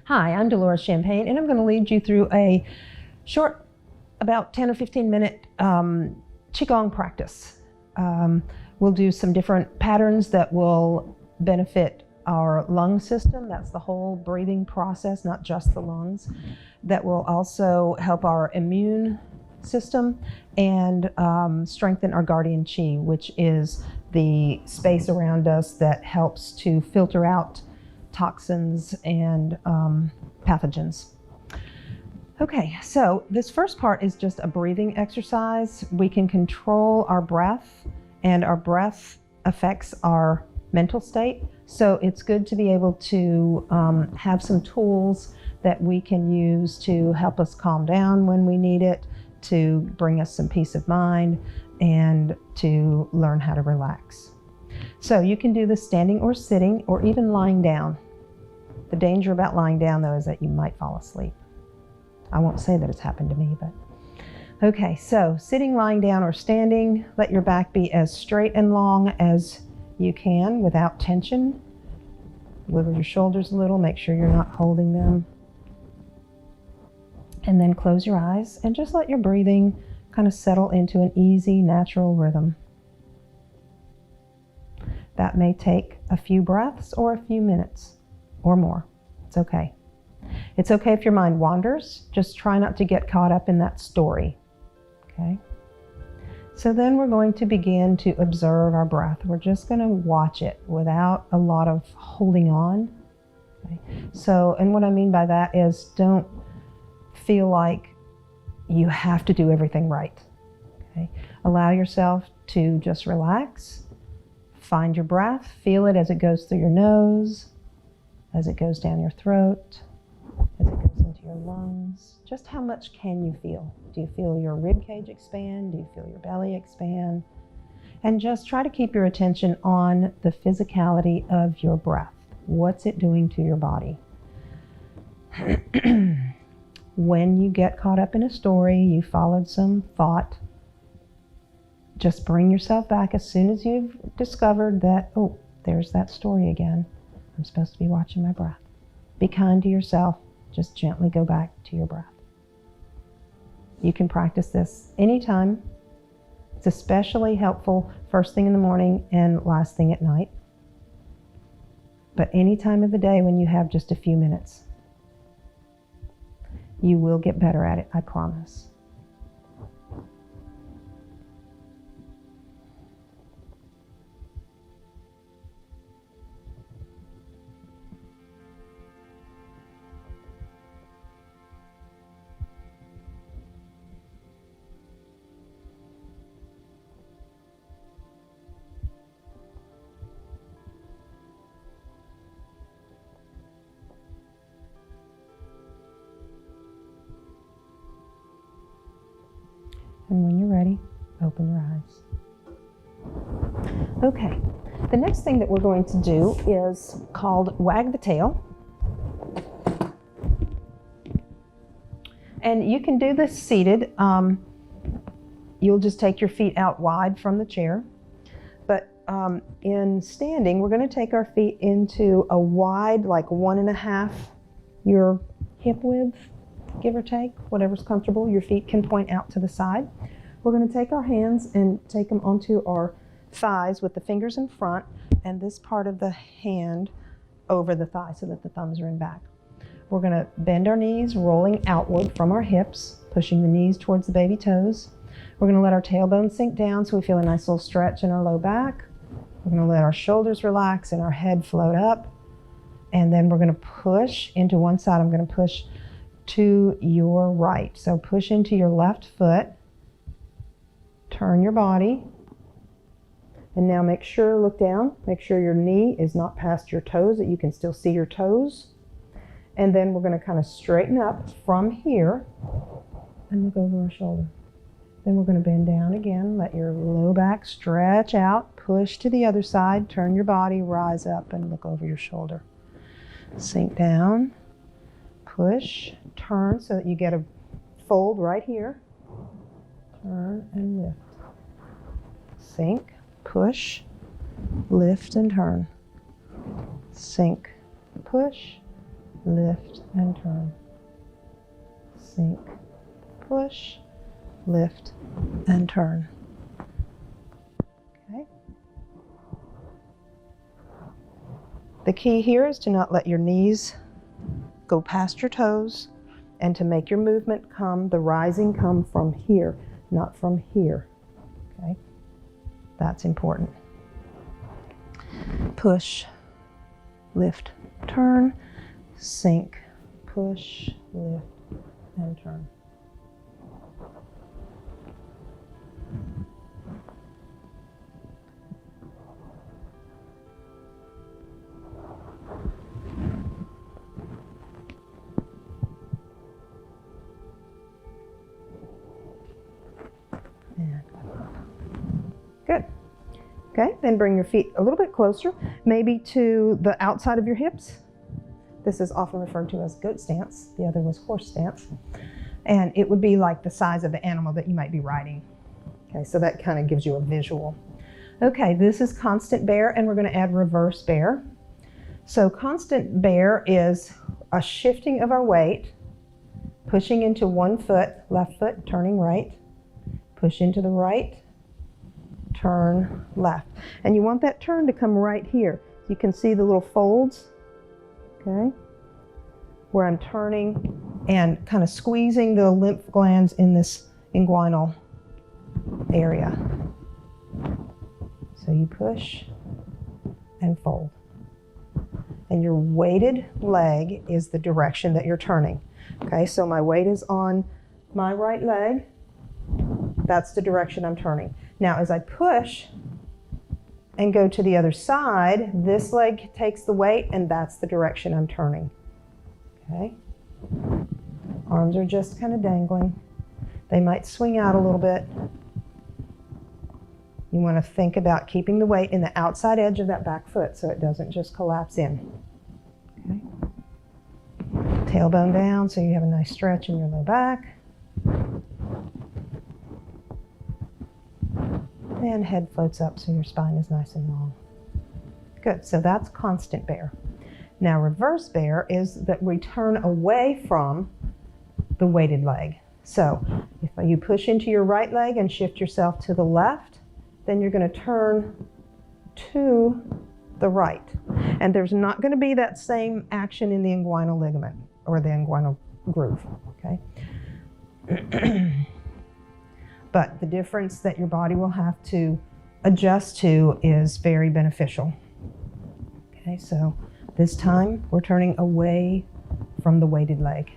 Hi, I'm Dolores Champagne, and I'm going to lead you through a short, about 10 or 15 minute Qigong practice. We'll do some different patterns that will benefit our lung system. That's the whole breathing process, not just the lungs. That will also help our immune system and strengthen our guardian qi, which is the space around us that helps to filter out toxins and pathogens. Okay, so this first part is just a breathing exercise. We can control our breath, and our breath affects our mental state. So it's good to be able to have some tools that we can use to help us calm down when we need it, to bring us some peace of mind, and to learn how to relax. So you can do this standing or sitting or even lying down. The danger about lying down, though, is that you might fall asleep. I won't say that it's happened to me, but okay, so sitting, lying down, or standing, let your back be as straight and long as you can without tension. Wiggle your shoulders a little, make sure you're not holding them. And then close your eyes and just let your breathing kind of settle into an easy, natural rhythm. That may take a few breaths or a few minutes or more. It's okay. It's okay if your mind wanders. Just try not to get caught up in that story. Okay? So then we're going to begin to observe our breath. We're just going to watch it without a lot of holding on. Okay? So, and what I mean by that is don't feel like you have to do everything right. Okay? Allow yourself to just relax. Find your breath. Feel it as it goes through your nose, as it goes down your throat, as it goes into your lungs. Just how much can you feel? Do you feel your rib cage expand? Do you feel your belly expand? And just try to keep your attention on the physicality of your breath. What's it doing to your body? When you get caught up in a story, you followed some thought, just bring yourself back as soon as you've discovered that, oh, there's that story again. I'm supposed to be watching my breath. Be kind to yourself. Just gently go back to your breath. You can practice this anytime. It's especially helpful first thing in the morning and last thing at night. But any time of the day when you have just a few minutes. You will get better at it, I promise. And when you're ready, open your eyes. Okay, the next thing that we're going to do is called wag the tail. And you can do this seated. You'll just take your feet out wide from the chair. But in standing, we're going to take our feet into a wide, like 1.5 your hip width, give or take, whatever's comfortable. Your feet can point out to the side. We're going to take our hands and take them onto our thighs with the fingers in front and this part of the hand over the thigh so that the thumbs are in back. We're going to bend our knees, rolling outward from our hips, pushing the knees towards the baby toes. We're going to let our tailbone sink down so we feel a nice little stretch in our low back. We're going to let our shoulders relax and our head float up. And then we're going to push into one side. I'm going to push to your right. So push into your left foot. Turn your body. And now make sure, look down, make sure your knee is not past your toes, that you can still see your toes. And then we're going to kind of straighten up from here and look over our shoulder. Then we're going to bend down again, let your low back stretch out, push to the other side, turn your body, rise up and look over your shoulder. Sink down, push, turn so that you get a fold right here. Turn and lift. Sink, push, lift and turn. Sink, push, lift, and turn. Sink, push, lift, and turn. Okay. The key here is to not let your knees go past your toes and to make your movement come, the rising come from here, not from here. Okay. That's important. Push, lift, turn, sink, push, lift, and turn. And good. Okay, then bring your feet a little bit closer, maybe to the outside of your hips. This is often referred to as goat stance. The other was horse stance. And it would be like the size of the animal that you might be riding. Okay, so that kind of gives you a visual. Okay, this is constant bear, and we're going to add reverse bear. So constant bear is a shifting of our weight, pushing into one foot, left foot, turning right, push into the right, turn left. And you want that turn to come right here. You can see the little folds, okay, where I'm turning and kind of squeezing the lymph glands in this inguinal area. So you push and fold. And your weighted leg is the direction that you're turning. Okay, so my weight is on my right leg. That's the direction I'm turning. Now, as I push and go to the other side, this leg takes the weight, and that's the direction I'm turning. Okay? Arms are just kind of dangling. They might swing out a little bit. You want to think about keeping the weight in the outside edge of that back foot so it doesn't just collapse in. Okay? Tailbone down so you have a nice stretch in your low back. And head floats up so your spine is nice and long. Good, so that's constant bear. Now reverse bear is that we turn away from the weighted leg. So if you push into your right leg and shift yourself to the left, then you're going to turn to the right. And there's not going to be that same action in the inguinal ligament or the inguinal groove, okay? But the difference that your body will have to adjust to is very beneficial. Okay, so this time we're turning away from the weighted leg.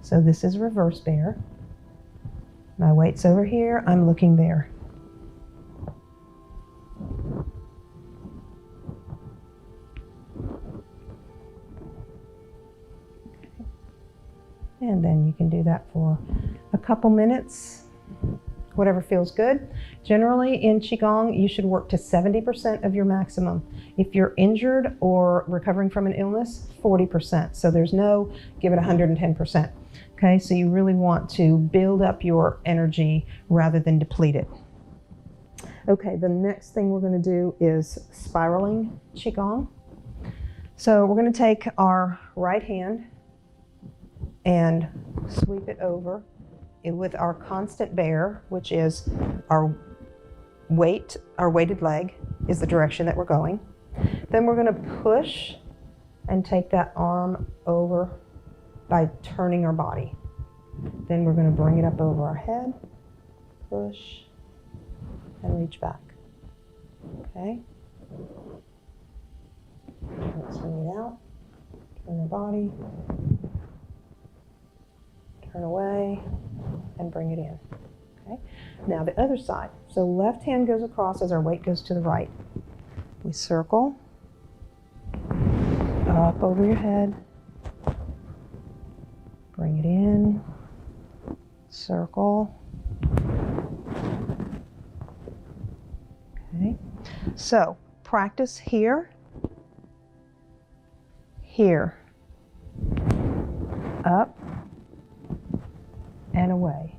So this is reverse bear. My weight's over here, I'm looking there. And then you can do that for a couple minutes, whatever feels good. Generally in Qigong, you should work to 70% of your maximum. If you're injured or recovering from an illness, 40%. So there's no give it 110%. Okay, so you really want to build up your energy rather than deplete it. Okay, the next thing we're going to do is spiraling Qigong. So we're going to take our right hand and sweep it over with our constant bear, which is our weighted leg is the direction that we're going. Then we're going to push and take that arm over by turning our body. Then we're going to bring it up over our head, push, and reach back. Okay? Let's swing it out, turn our body, turn away, and bring it in. Okay? Now the other side. So left hand goes across as our weight goes to the right. We circle, up over your head, bring it in, circle. Okay, so practice here, here, up, and away.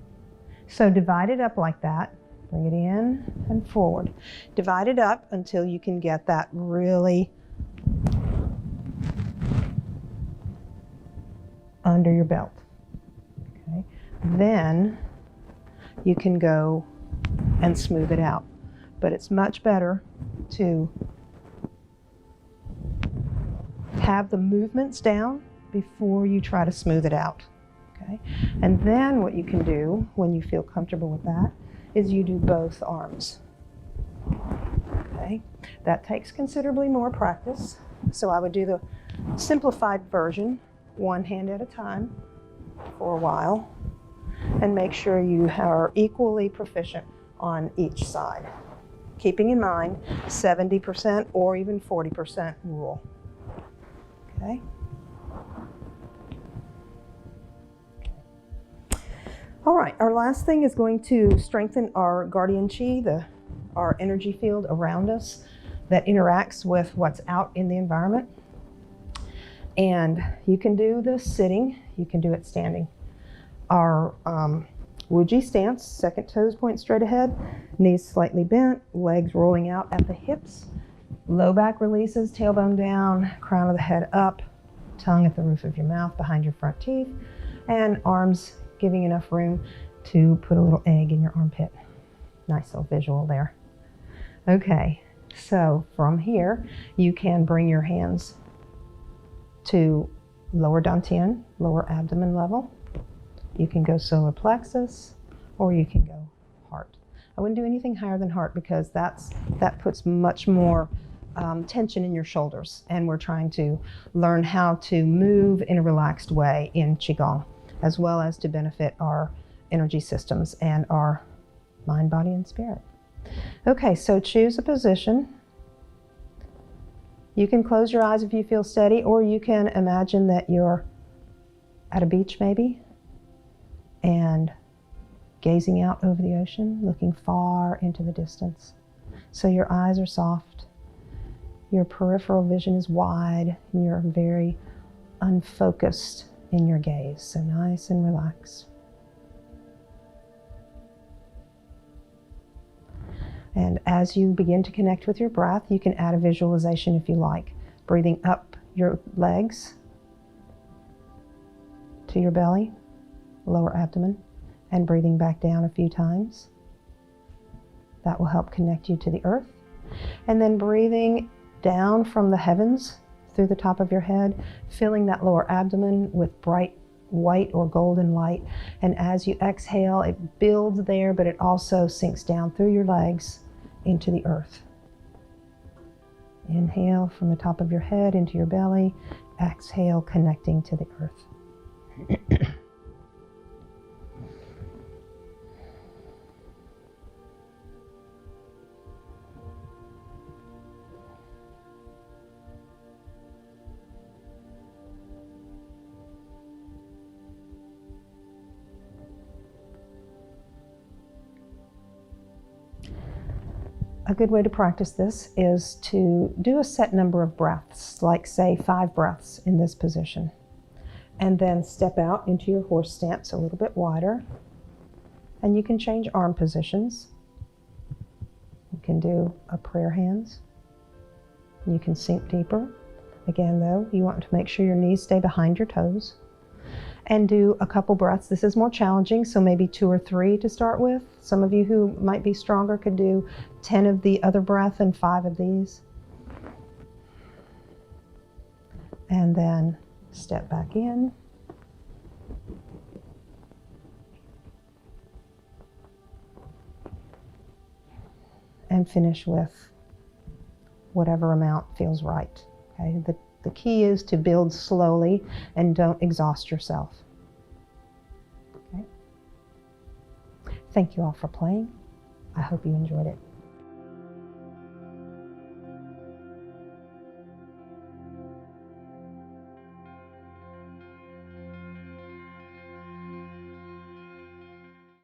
So divide it up like that. Bring it in and forward. Divide it up until you can get that really under your belt. Okay. Then you can go and smooth it out. But it's much better to have the movements down before you try to smooth it out. Okay? And then what you can do when you feel comfortable with that is you do both arms. Okay? That takes considerably more practice. So I would do the simplified version, one hand at a time for a while, and make sure you are equally proficient on each side. Keeping in mind 70% or even 40% rule. Okay? All right, our last thing is going to strengthen our guardian chi, our energy field around us that interacts with what's out in the environment. And you can do this sitting, you can do it standing. Our Wuji stance, second toes point straight ahead, knees slightly bent, legs rolling out at the hips, low back releases, tailbone down, crown of the head up, tongue at the roof of your mouth behind your front teeth, and arms giving enough room to put a little egg in your armpit. Nice little visual there. Okay, so from here, you can bring your hands to lower dantian, lower abdomen level. You can go solar plexus, or you can go heart. I wouldn't do anything higher than heart because that puts much more tension in your shoulders, and we're trying to learn how to move in a relaxed way in Qigong, as well as to benefit our energy systems and our mind, body, and spirit. Okay, so choose a position. You can close your eyes if you feel steady, or you can imagine that you're at a beach maybe, and gazing out over the ocean, looking far into the distance. So your eyes are soft, your peripheral vision is wide, and you're very unfocused in your gaze, so nice and relaxed. And as you begin to connect with your breath, you can add a visualization if you like, breathing up your legs to your belly, lower abdomen, and breathing back down a few times. That will help connect you to the earth. And then breathing down from the heavens through the top of your head, filling that lower abdomen with bright white or golden light. And as you exhale, it builds there, but it also sinks down through your legs into the earth. Inhale from the top of your head into your belly. Exhale, connecting to the earth. A good way to practice this is to do a set number of breaths, like say 5 breaths in this position, and then step out into your horse stance a little bit wider, and you can change arm positions. You can do a prayer hands. You can sink deeper. Again though, you want to make sure your knees stay behind your toes, and do a couple breaths. This is more challenging, so maybe 2 or 3 to start with. Some of you who might be stronger could do 10 of the other breath and 5 of these. And then step back in. And finish with whatever amount feels right. Okay? The key is to build slowly and don't exhaust yourself. Okay? Thank you all for playing. I hope you enjoyed it.